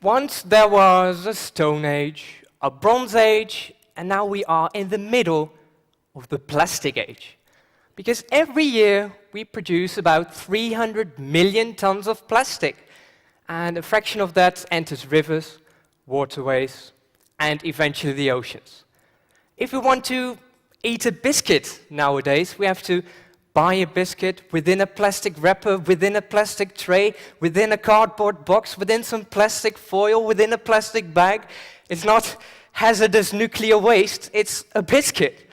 Once there was a Stone Age, a Bronze Age, and now we are in the middle of the Plastic Age. Because every year we produce about 300 million tons of plastic, and a fraction of that enters rivers, waterways, and eventually the oceans. If we want to eat a biscuit nowadays, we have to buy a biscuit within a plastic wrapper, within a plastic tray, within a cardboard box, within some plastic foil, within a plastic bag. It's not hazardous nuclear waste, it's a biscuit.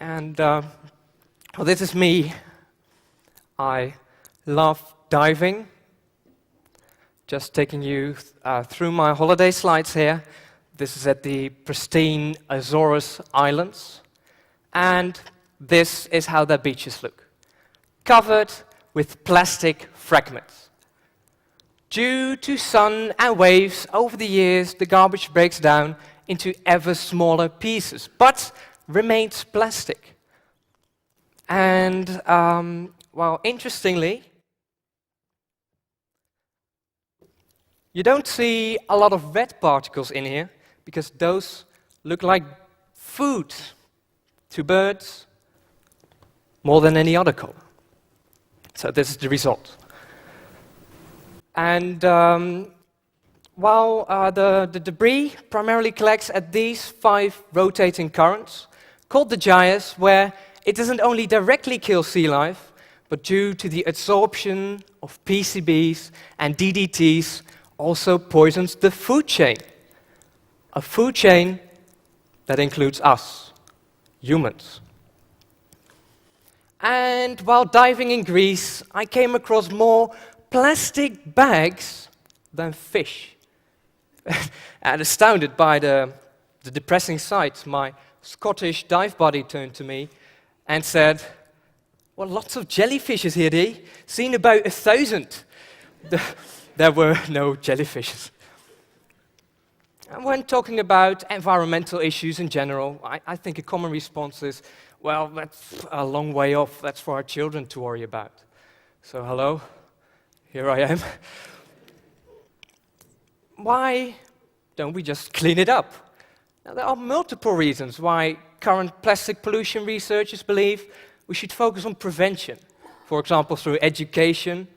And well, this is me. I love diving. Just taking you through my holiday slides here. This is at the pristine Azores Islands. And this is how their beaches look, covered with plastic fragments. Due to sun and waves, over the years, the garbage breaks down into ever smaller pieces, but remains plastic. And, well, interestingly, you don't see a lot of red particles in here, because those look like food to birds, more than any other color. So this is the result. And while the debris primarily collects at these 5 rotating currents, called the gyres, where it doesn't only directly kill sea life, but due to the absorption of PCBs and DDTs, also poisons the food chain. A food chain that includes us, humans. And while diving in Greece, I came across more plastic bags than fish. And astounded by the depressing sight, my Scottish dive buddy turned to me and said, "Well, lots of jellyfishes here, Dee. Seen about 1,000. There were no jellyfishes. And when talking about environmental issues in general, I think a common response is, well, that's a long way off. That's for our children to worry about. So, hello, here I am. Why don't we just clean it up? Now, there are multiple reasons why current plastic pollution researchers believe we should focus on prevention. For example, through education,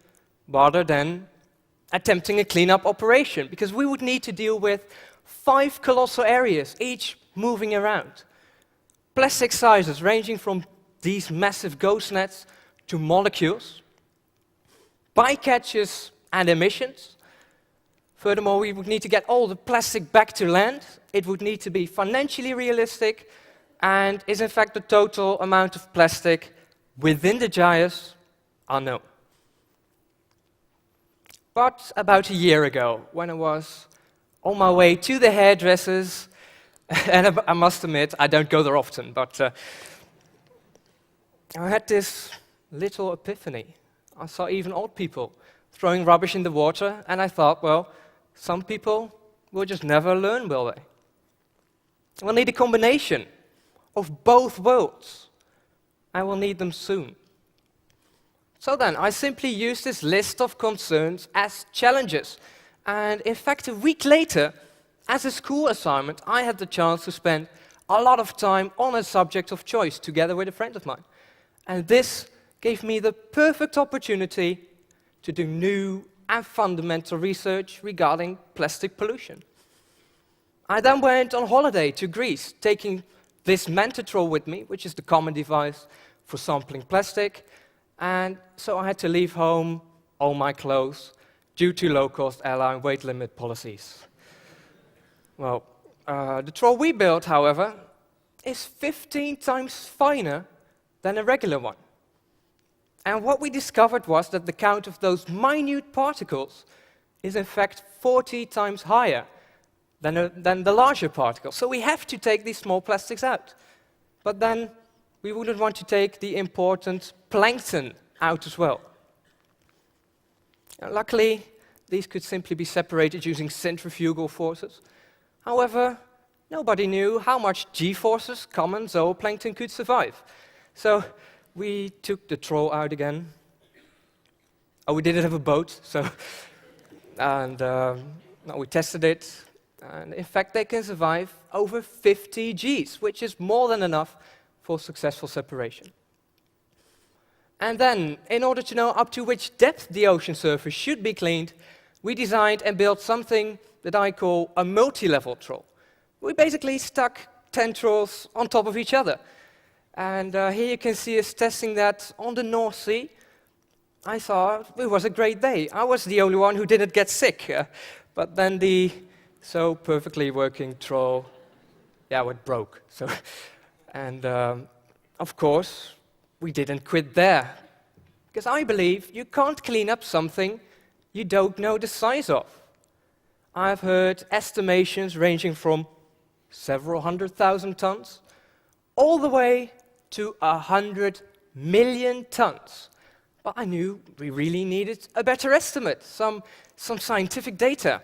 rather than attempting a cleanup operation, because we would need to deal with 5 colossal areas, each moving around. Plastic sizes ranging from these massive ghost nets to molecules, bycatches and emissions. Furthermore, we would need to get all the plastic back to land. It would need to be financially realistic, and is in fact the total amount of plastic within the gyres unknown. But about a year ago, when I was on my way to the hairdressers, and I must admit, I don't go there often, but I had this little epiphany. I saw even old people throwing rubbish in the water, and I thought, well, some people will just never learn, will they? We'll need a combination of both worlds, and we'll need them soon. So then, I simply used this list of concerns as challenges, and in fact, a week later, as a school assignment, I had the chance to spend a lot of time on a subject of choice together with a friend of mine. And this gave me the perfect opportunity to do new and fundamental research regarding plastic pollution. I then went on holiday to Greece, taking this Mantitrol with me, which is the common device for sampling plastic, and so I had to leave home all my clothes due to low-cost airline weight limit policies. Well, the troll we built, however, is 15 times finer than a regular one. And what we discovered was that the count of those minute particles is in fact 40 times higher than the larger particles. So we have to take these small plastics out. But then we wouldn't want to take the important plankton out as well. Now, luckily, these could simply be separated using centrifugal forces. However, nobody knew how much G-forces common zooplankton could survive. So we took the troll out again. Oh, we didn't have a boat, so and no, we tested it. And in fact, they can survive over 50 Gs, which is more than enough for successful separation. And then, in order to know up to which depth the ocean surface should be cleaned, we designed and built something that I call a multi-level troll. We basically stuck 10 trolls on top of each other. And here you can see us testing that on the North Sea. I thought it was a great day. I was the only one who didn't get sick. But then the so perfectly working troll, it broke. So, and of course, we didn't quit there. Because I believe you can't clean up something you don't know the size of. I've heard estimations ranging from several 100,000 tons all the way to 100 million tons. But I knew we really needed a better estimate, some scientific data.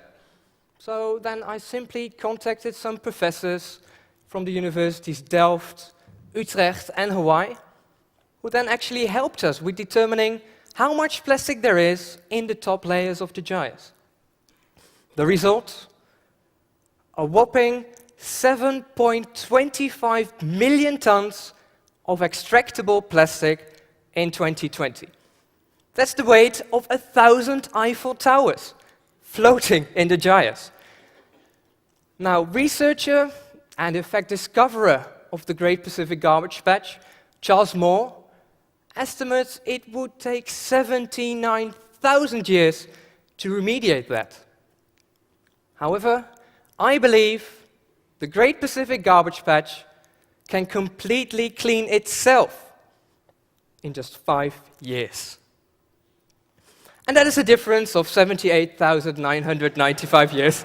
So then I simply contacted some professors from the universities Delft, Utrecht, and Hawaii, who then actually helped us with determining how much plastic there is in the top layers of the gyres. The result? A whopping 7.25 million tons of extractable plastic in 2020. That's the weight of 1,000 Eiffel Towers floating in the gyres. Now, researcher and in fact discoverer of the Great Pacific Garbage Patch, Charles Moore, estimates it would take 79,000 years to remediate that. However, I believe the Great Pacific Garbage Patch can completely clean itself in just 5 years. And that is a difference of 78,995 years.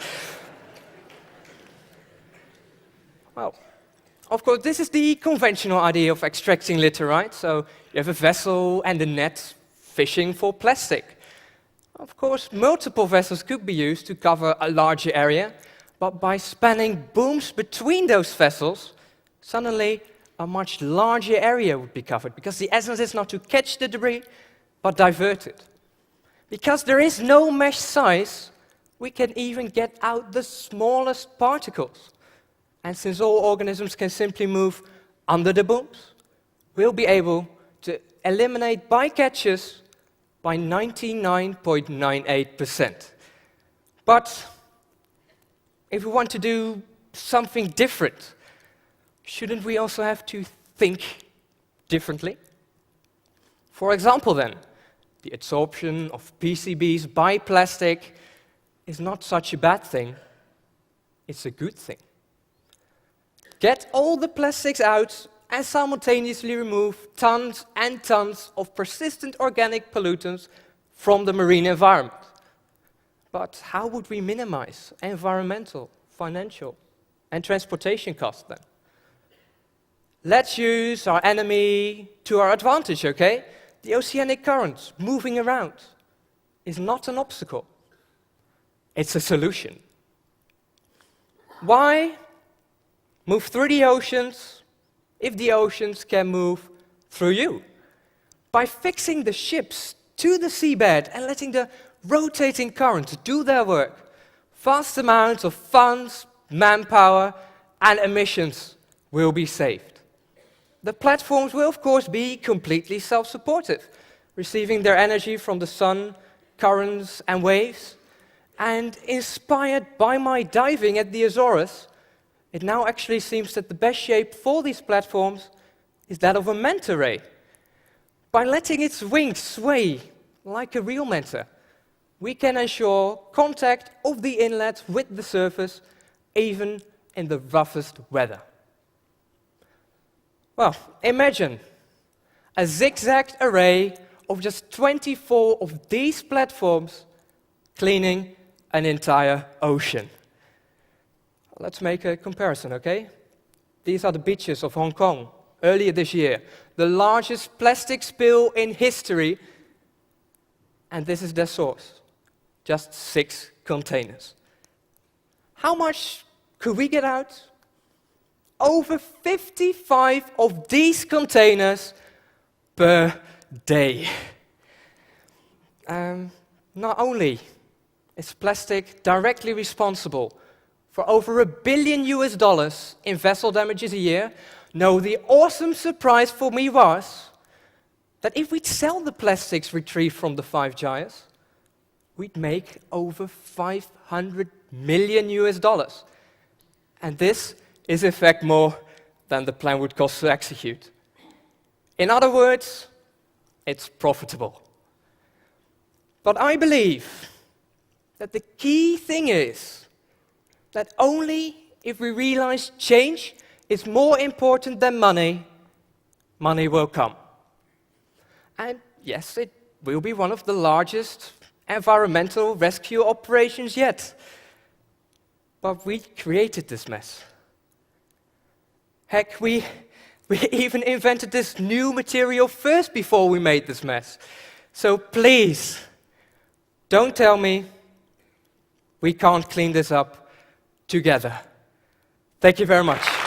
Well, of course, this is the conventional idea of extracting litter, right? So you have a vessel and a net fishing for plastic. Of course, multiple vessels could be used to cover a larger area, but by spanning booms between those vessels, suddenly a much larger area would be covered, because the essence is not to catch the debris, but divert it. Because there is no mesh size, we can even get out the smallest particles. And since all organisms can simply move under the booms, we'll be able to eliminate bycatches by 99.98%. But if we want to do something different, shouldn't we also have to think differently? For example, then, the absorption of PCBs by plastic is not such a bad thing. It's a good thing. Get all the plastics out and simultaneously remove tons and tons of persistent organic pollutants from the marine environment. But how would we minimize environmental, financial, and transportation costs then? Let's use our enemy to our advantage, okay? The oceanic currents moving around is not an obstacle. It's a solution. Why move through the oceans if the oceans can move through you? By fixing the ships to the seabed and letting the rotating currents do their work, vast amounts of funds, manpower, and emissions will be saved. The platforms will, of course, be completely self-supportive, receiving their energy from the sun, currents, and waves. And inspired by my diving at the Azores, it now actually seems that the best shape for these platforms is that of a manta ray. By letting its wings sway like a real manta, we can ensure contact of the inlet with the surface, even in the roughest weather. Well, imagine a zigzagged array of just 24 of these platforms cleaning an entire ocean. Let's make a comparison, okay? These are the beaches of Hong Kong earlier this year, the largest plastic spill in history, and this is their source, just 6 containers. How much could we get out? Over 55 of these containers per day. Not only is plastic directly responsible for over $1 billion in vessel damages a year, no, the awesome surprise for me was that if we'd sell the plastics retrieved from the 5 gyres, we'd make over $500 million. And this is in fact more than the plan would cost to execute. In other words, it's profitable. But I believe that the key thing is that only if we realize change is more important than money, money will come. And yes, it will be one of the largest environmental rescue operations yet. But we created this mess. Heck, we even invented this new material first before we made this mess. So please, don't tell me we can't clean this up together. Thank you very much.